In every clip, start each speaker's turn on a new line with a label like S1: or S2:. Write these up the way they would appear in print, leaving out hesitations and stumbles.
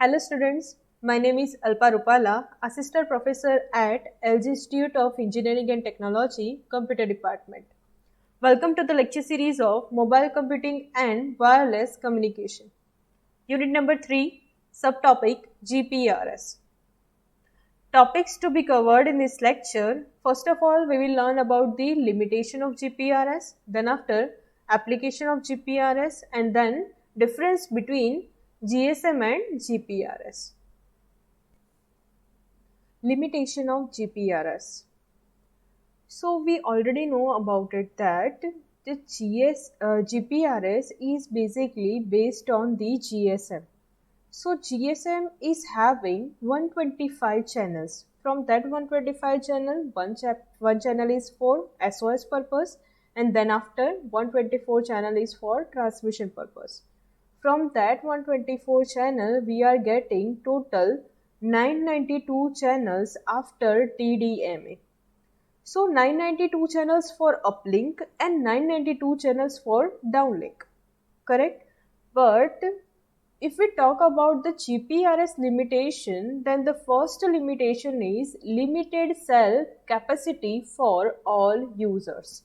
S1: Hello students, my name is Alpa Rupala, Assistant Professor at LG Institute of Engineering and Technology, Computer Department. Welcome to the lecture series of Mobile Computing and Wireless Communication. Unit number 3, subtopic GPRS. Topics to be covered in this lecture. First of all, we will learn about the limitation of GPRS, then after application of GPRS, and then difference between GSM and GPRS. Limitation of GPRS. So we already know about it that the GPRS is basically based on the GSM. So GSM is having 125 channels. From that 125 channel, one channel is for SOS purpose, and then after 124 channel is for transmission purpose. From that 124 channel, we are getting total 992 channels after TDMA. So 992 channels for uplink and 992 channels for downlink. Correct? But if we talk about the GPRS limitation, then the first limitation is limited cell capacity for all users.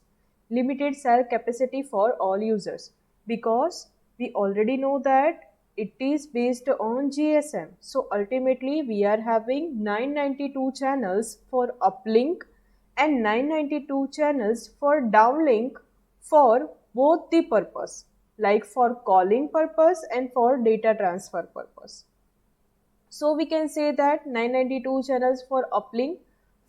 S1: Limited cell capacity for all users, because we already know that it is based on GSM. So ultimately we are having 992 channels for uplink and 992 channels for downlink for both the purpose, like for calling purpose and for data transfer purpose. So we can say that 992 channels for uplink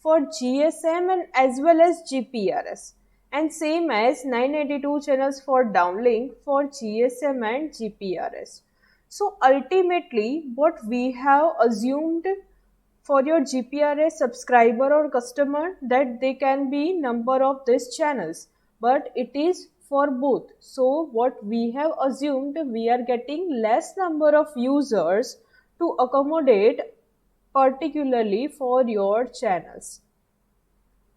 S1: for GSM and as well as GPRS, and same as 992 channels for downlink for GSM and GPRS. So ultimately what we have assumed for your GPRS subscriber or customer that they can be number of these channels, but it is for both. So what we have assumed, we are getting less number of users to accommodate particularly for your channels.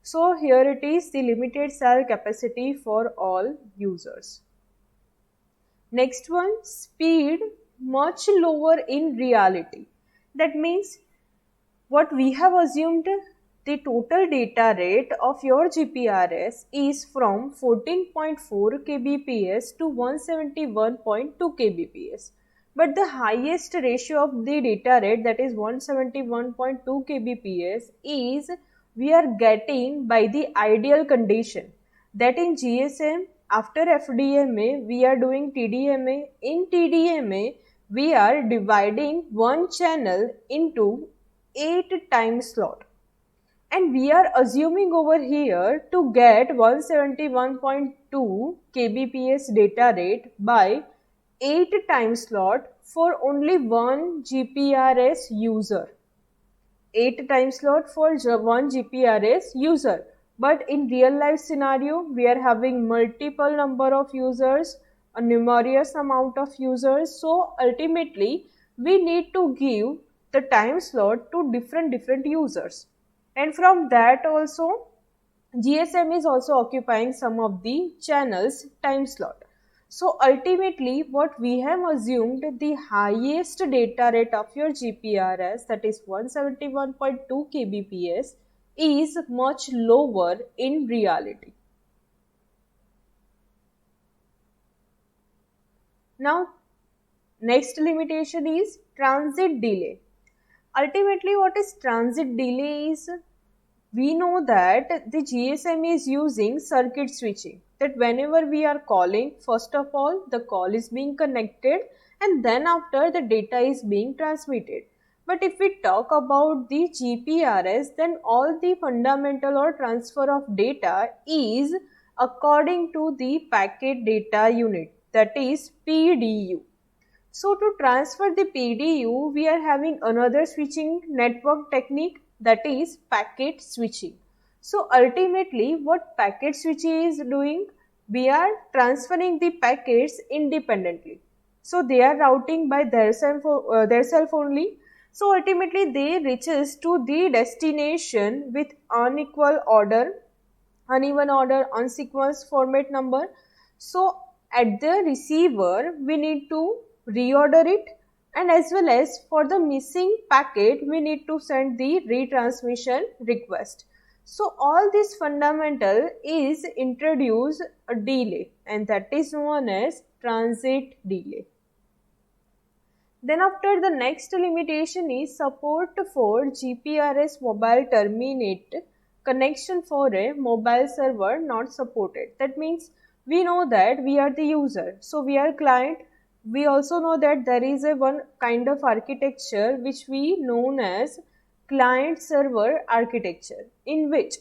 S1: So here it is, the limited cell capacity for all users. Next one, speed much lower in reality. That means what we have assumed, the total data rate of your GPRS is from 14.4 kbps to 171.2 kbps. But the highest ratio of the data rate, that is 171.2 kbps, is we are getting by the ideal condition. That in GSM, after FDMA, we are doing TDMA. In TDMA, we are dividing one channel into 8 time slot, and we are assuming over here to get 171.2 kbps data rate by 8 time slot for only one GPRS user. 8 time slot for one GPRS user. But in real life scenario, we are having multiple number of users, a numerous amount of users. So ultimately, we need to give the time slot to different users. And from that also, GSM is also occupying some of the channels time slot. So ultimately what we have assumed, the highest data rate of your GPRS, that is 171.2 kbps, is much lower in reality. Now next limitation is transit delay. Ultimately what is transit delay is, we know that the GSM is using circuit switching, that whenever we are calling, first of all the call is being connected and then after the data is being transmitted. But if we talk about the GPRS, then all the fundamental or transfer of data is according to the packet data unit, that is PDU. So to transfer the PDU, we are having another switching network technique, that is packet switching. So ultimately what packet switching is doing, we are transferring the packets independently. So they are routing by their self only. So ultimately they reaches to the destination with unequal order, uneven order, unsequenced format number. So at the receiver, we need to reorder it, and as well as for the missing packet we need to send the retransmission request. So all this fundamental is introduce a delay, and that is known as transit delay. Then after, the next limitation is support for GPRS mobile terminate connection for a mobile server not supported. That means we know that we are the user, so we are client. We also know that there is a one kind of architecture which we known as client server architecture, in which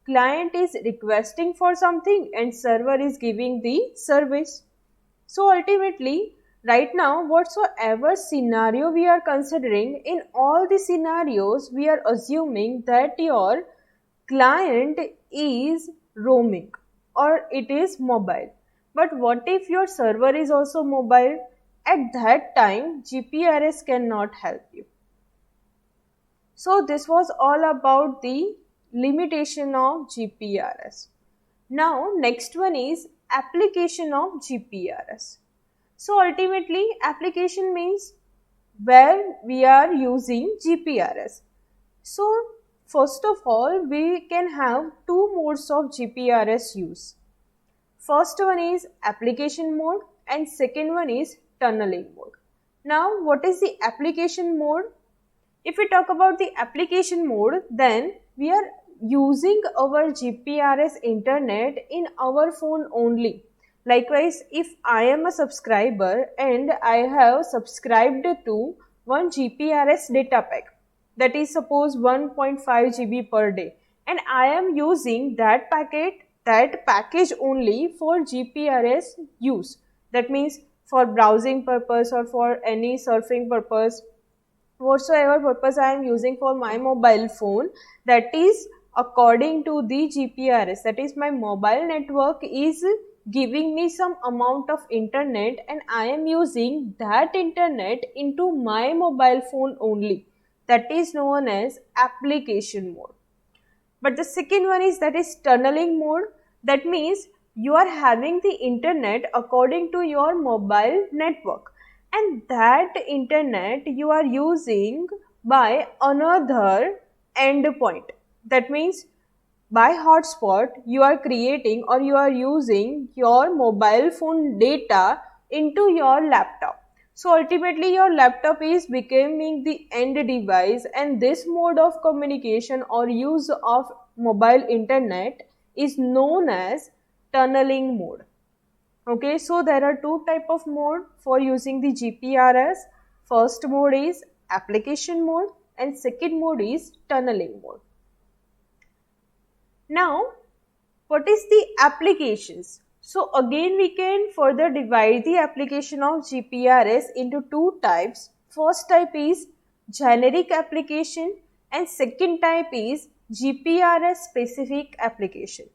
S1: client is requesting for something and server is giving the service. So ultimately, right now, whatsoever scenario we are considering, in all the scenarios, we are assuming that your client is roaming or it is mobile. But what if your server is also mobile? At that time, GPRS cannot help you. So this was all about the limitation of GPRS. Now next one is application of GPRS. So ultimately application means where we are using GPRS. So first of all we can have two modes of GPRS use. First one is application mode and second one is tunneling mode. Now what is the application mode? If we talk about the application mode, then we are using our GPRS internet in our phone only. Likewise, if I am a subscriber and I have subscribed to one GPRS data pack, that is suppose 1.5 GB per day, and I am using that package only for GPRS use. That means for browsing purpose or for any surfing purpose, whatsoever purpose I am using for my mobile phone, that is according to the GPRS, that is my mobile network is giving me some amount of internet and I am using that internet into my mobile phone only. That is known as application mode. But the second one is that is tunneling mode. That means you are having the internet according to your mobile network, and that internet you are using by another endpoint. That means by hotspot you are creating or you are using your mobile phone data into your laptop. So ultimately your laptop is becoming the end device, and this mode of communication or use of mobile internet is known as tunneling mode. Okay, so there are two type of mode for using the GPRS. First mode is application mode and second mode is tunneling mode. Now, what is the applications? So again we can further divide the application of GPRS into two types. First type is generic application and second type is GPRS specific application.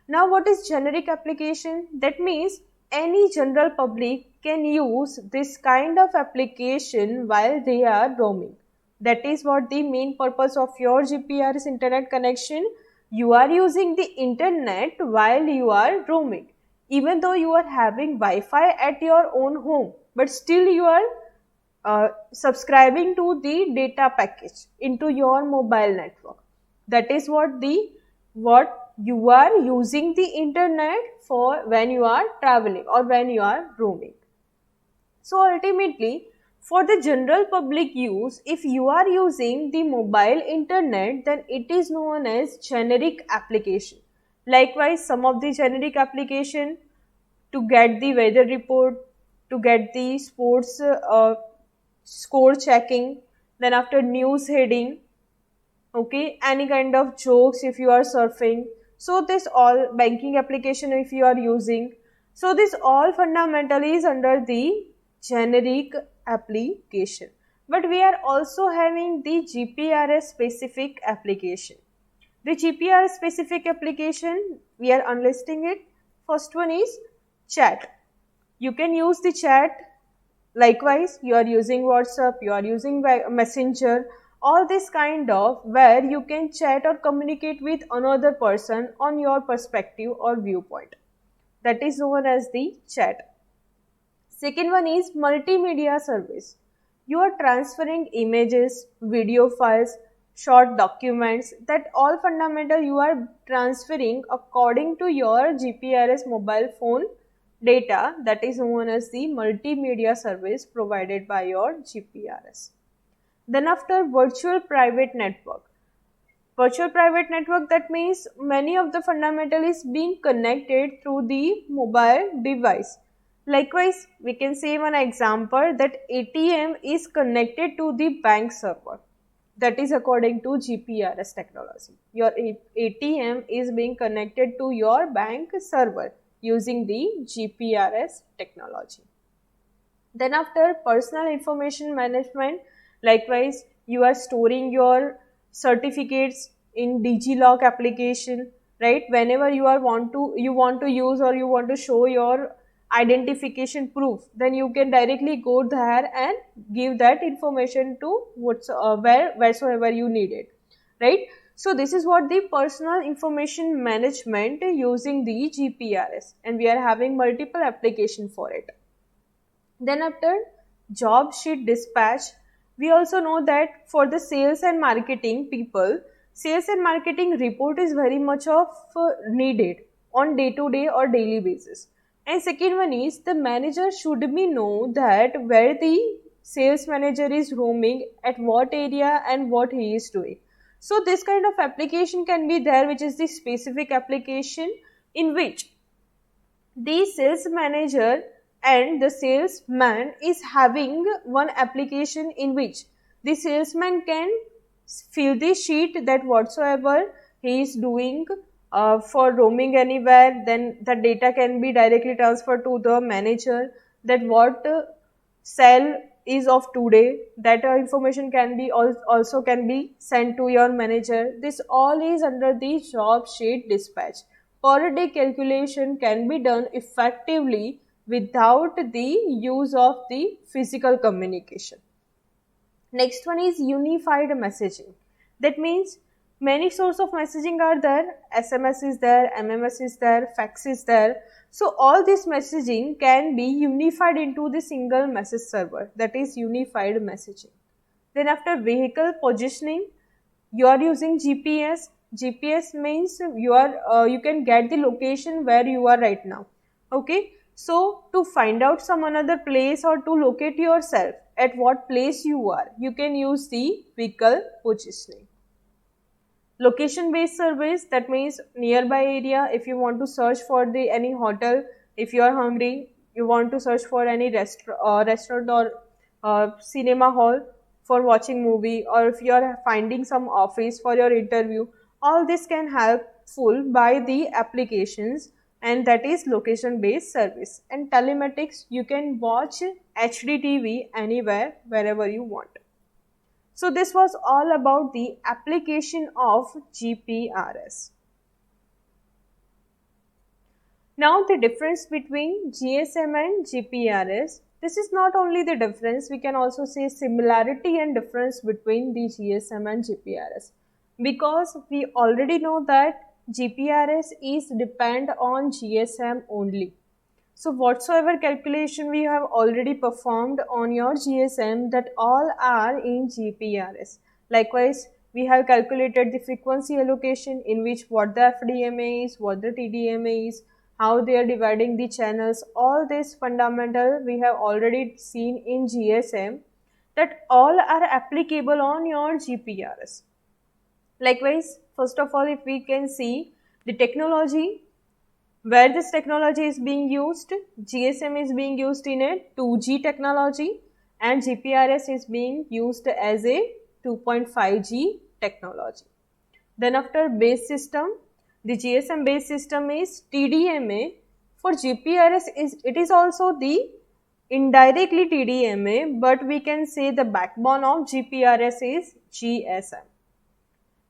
S1: Now what is generic application? That means any general public can use this kind of application while they are roaming. That is what the main purpose of your GPRS internet connection. You are using the internet while you are roaming. Even though you are having Wi-Fi at your own home, but still you are subscribing to the data package into your mobile network. That is what you are using the internet for when you are traveling or when you are roaming. So ultimately, for the general public use, if you are using the mobile internet, then it is known as generic application. Likewise, some of the generic application to get the weather report, to get the sports score checking, then after news heading, okay, any kind of jokes if you are surfing. So this all banking application if you are using. So this all fundamentally is under the generic application. But we are also having the GPRS specific application. The GPRS specific application, we are unlisting it. First one is chat. You can use the chat. Likewise, you are using WhatsApp, you are using Messenger, all this kind of where you can chat or communicate with another person on your perspective or viewpoint. That is known as the chat. Second one is multimedia service. You are transferring images, video files, short documents, that all fundamental you are transferring according to your GPRS mobile phone data, that is known as the multimedia service provided by your GPRS. Then after virtual private network. Virtual private network, that means many of the fundamental is being connected through the mobile device. Likewise, we can say one example that ATM is connected to the bank server. That is according to GPRS technology. Your ATM is being connected to your bank server using the GPRS technology. Then after personal information management, likewise you are storing your certificates in DigiLock application, right? Whenever you want to use or you want to show your identification proof, then you can directly go there and give that information to wheresoever you need it, right? So this is what the personal information management using the GPRS, and we are having multiple application for it. Then after job sheet dispatch, we also know that for the sales and marketing people, sales and marketing report is very much of needed on day to day or daily basis. And second one is the manager should be know that where the sales manager is roaming, at what area and what he is doing. So this kind of application can be there, which is the specific application in which the sales manager and the salesman is having one application in which the salesman can fill the sheet that whatsoever he is doing for roaming anywhere, then the data can be directly transferred to the manager, that what sale is of today, that information can be also can be sent to your manager. This all is under the job sheet dispatch. Per day calculation can be done effectively without the use of the physical communication. Next one is unified messaging. That means many sources of messaging are there. SMS is there, MMS is there, fax is there. So all this messaging can be unified into the single message server. That is unified messaging. Then after vehicle positioning, you are using GPS. GPS means you can get the location where you are right now. Okay. So to find out some another place or to locate yourself at what place you are, you can use the vehicle positioning. Location based service, that means nearby area. If you want to search for the any hotel, if you are hungry, you want to search for any restaurant or cinema hall for watching movie, or if you are finding some office for your interview, all this can helpful by the applications, and that is location based service. And telematics, you can watch HD TV anywhere wherever you want. So this was all about the application of GPRS. Now the difference between GSM and GPRS. This is not only the difference, we can also say similarity and difference between the GSM and GPRS. Because we already know that GPRS is depend on GSM only. So whatsoever calculation we have already performed on your GSM, that all are in GPRS. Likewise, we have calculated the frequency allocation in which what the FDMA is, what the TDMA is, how they are dividing the channels. All this fundamental we have already seen in GSM, that all are applicable on your GPRS. Likewise, first of all, if we can see the technology, where this technology is being used, GSM is being used in a 2G technology and GPRS is being used as a 2.5G technology. Then after base system, the GSM base system is TDMA. For GPRS, it is also the indirectly TDMA, but we can say the backbone of GPRS is GSM.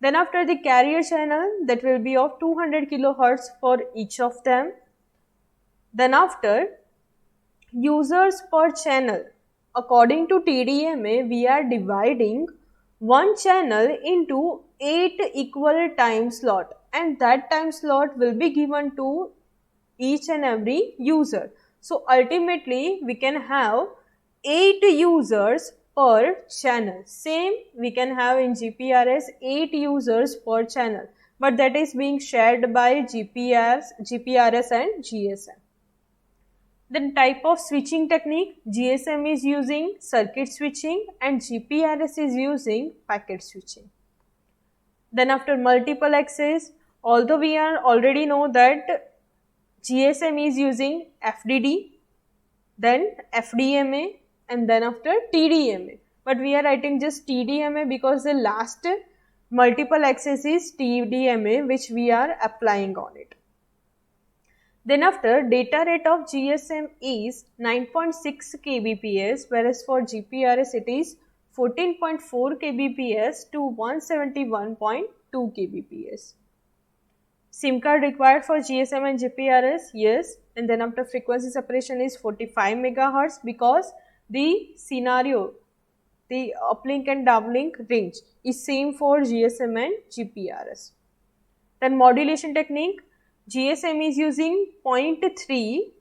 S1: Then after the carrier channel, that will be of 200 kilohertz for each of them. Then after users per channel, according to TDMA, we are dividing one channel into 8 equal time slot, and that time slot will be given to each and every user. So ultimately we can have 8 users per channel. Same we can have in GPRS 8 users per channel, but that is being shared by GPRS and GSM. Then type of switching technique, GSM is using circuit switching and GPRS is using packet switching. Then after multiple access, although we are already know that GSM is using FDD, then FDMA, and then after TDMA. But we are writing just TDMA because the last multiple access is TDMA which we are applying on it. Then after, data rate of GSM is 9.6 kbps, whereas for GPRS it is 14.4 kbps to 171.2 kbps. SIM card required for GSM and GPRS, yes. And then after, frequency separation is 45 megahertz because the scenario, the uplink and downlink range is same for GSM and GPRS. Then modulation technique, GSM is using 0.3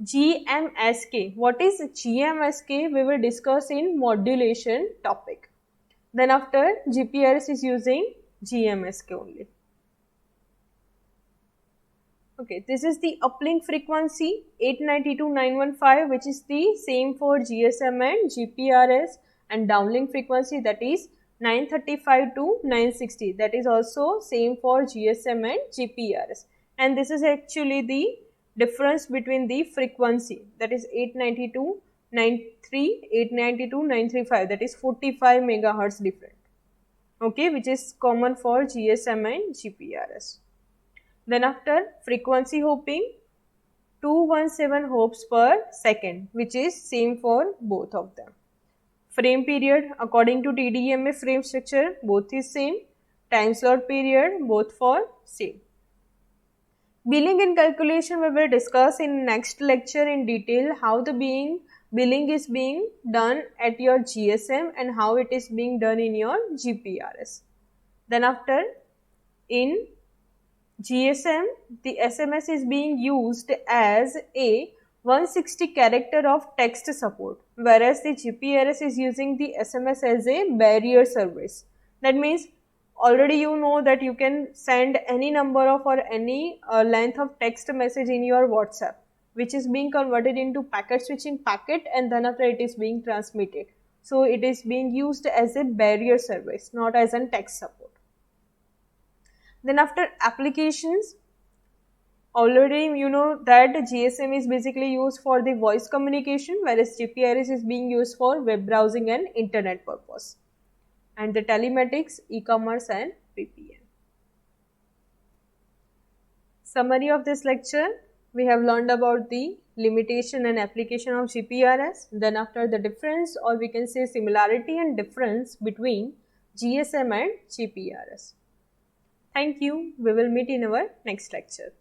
S1: GMSK. What is GMSK? We will discuss in modulation topic. Then after, GPRS is using GMSK only. Okay, this is the uplink frequency 892.915, which is the same for GSM and GPRS, and downlink frequency, that is 935 to 960, that is also same for GSM and GPRS. And this is actually the difference between the frequency, that is 892.93, 892.935, that is 45 megahertz different. Okay, which is common for GSM and GPRS. Then after, frequency hopping 217 hops per second, which is same for both of them. Frame period, according to TDMA frame structure, both is same. Time slot period, both for same. Billing and calculation we will discuss in next lecture in detail, how the billing is being done at your GSM and how it is being done in your GPRS. Then after, in GSM, the SMS is being used as a 160 character of text support, whereas the GPRS is using the SMS as a barrier service. That means already you know that you can send any number of or any length of text message in your WhatsApp, which is being converted into packet switching packet, and then after it is being transmitted. So it is being used as a barrier service, not as a text support. Then after, applications, already you know that GSM is basically used for the voice communication, whereas GPRS is being used for web browsing and internet purpose. And the telematics, e-commerce and VPN. Summary of this lecture, we have learned about the limitation and application of GPRS. Then after, the difference, or we can say similarity and difference between GSM and GPRS. Thank you. We will meet in our next lecture.